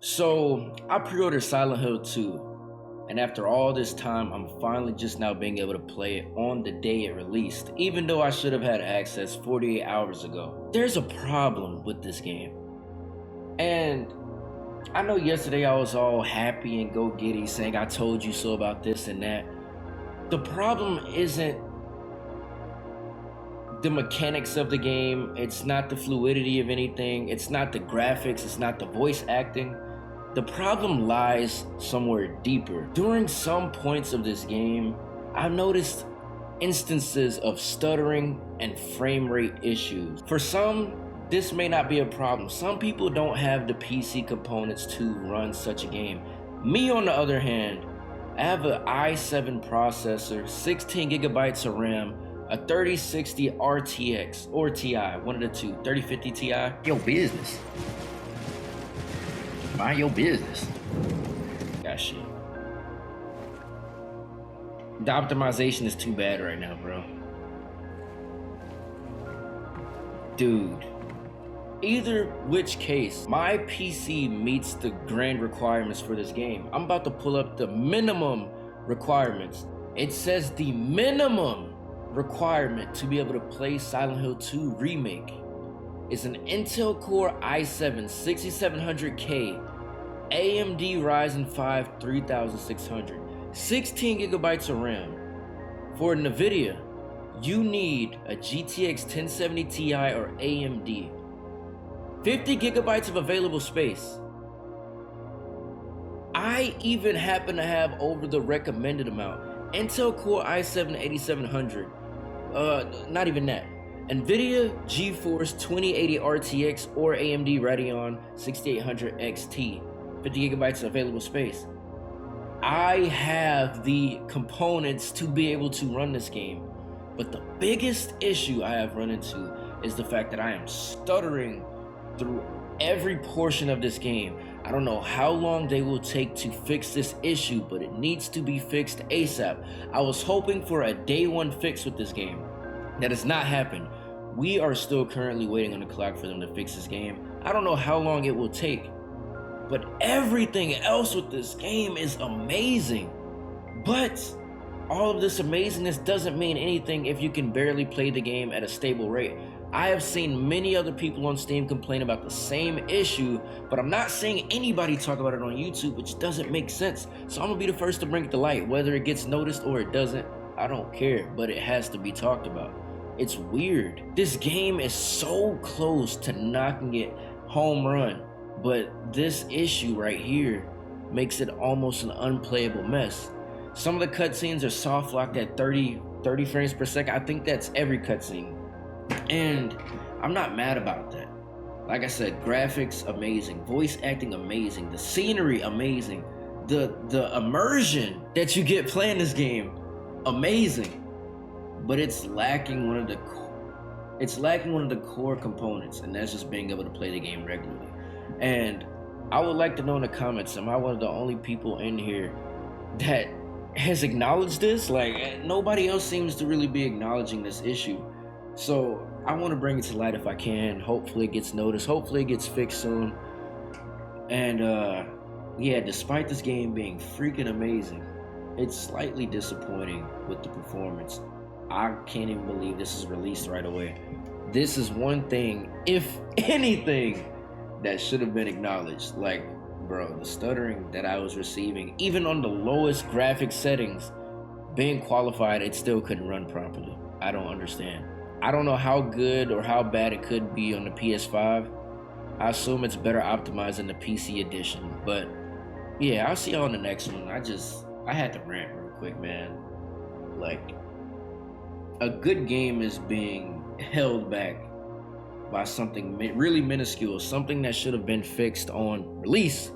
So I pre-ordered Silent Hill 2, and after all this time, I'm finally just now being able to play it on the day it released, even though I should have had access 48 hours ago. There's a problem with this game. And I know yesterday I was all happy and go-giddy saying I told you so about this and that. The problem isn't the mechanics of the game, it's not the fluidity of anything, it's not the graphics, it's not the voice acting. The problem lies somewhere deeper. During some points of this game, I've noticed instances of stuttering and frame rate issues. For some, this may not be a problem. Some people don't have the PC components to run such a game. Me, on the other hand, I have an i7 processor, 16 gigabytes of RAM, a 3060 RTX or TI, one of the two, 3050 Ti. Your business. Mind your business. That shit. The optimization is too bad right now, bro. Dude. Either which case, my PC meets the grand requirements for this game. I'm about to pull up the minimum requirements. It says the minimum requirement to be able to play Silent Hill 2 Remake is an Intel Core i7 6700K AMD Ryzen 5 3600, 16 gigabytes of RAM. For NVIDIA, you need a GTX 1070 Ti or AMD. 50 gigabytes of available space. I even happen to have over the recommended amount. Intel Core i7 8700. Not even that. NVIDIA GeForce 2080 RTX or AMD Radeon 6800 XT. 50 gigabytes of available space. I have the components to be able to run this game. But the biggest issue I have run into is the fact that I am stuttering through every portion of this game. I don't know how long they will take to fix this issue, but it needs to be fixed ASAP. I was hoping for a day one fix with this game. That has not happened. We are still currently waiting on the clock for them to fix this game. I don't know how long it will take, but everything else with this game is amazing. But all of this amazingness doesn't mean anything if you can barely play the game at a stable rate. I have seen many other people on Steam complain about the same issue, but I'm not seeing anybody talk about it on YouTube, which doesn't make sense. So I'm gonna be the first to bring it to light. Whether it gets noticed or it doesn't, I don't care, but it has to be talked about. It's weird. This game is so close to knocking it home run, but this issue right here makes it almost an unplayable mess. Some of the cutscenes are soft locked at 30 frames per second. I think that's every cutscene. And I'm not mad about that. Like I said, graphics amazing, voice acting amazing, the scenery amazing, the immersion that you get playing this game amazing. But it's lacking one of the core components, and that's just being able to play the game regularly. And I would like to know in the comments, am I one of the only people in here that has acknowledged this? Like, nobody else seems to really be acknowledging this issue. So I want to bring it to light if I can. Hopefully it gets noticed. Hopefully it gets fixed soon. And yeah, despite this game being freaking amazing, it's slightly disappointing with the performance. I can't even believe this is released right away. This is one thing, if anything, that should have been acknowledged. Like, bro, the stuttering that I was receiving, even on the lowest graphic settings, being qualified, it still couldn't run properly. I don't understand. I don't know how good or how bad it could be on the PS5. I assume it's better optimized in the PC edition. But yeah, I'll see y'all in the next one. I had to rant real quick, man. Like, a good game is being held back by something really minuscule, something that should have been fixed on release.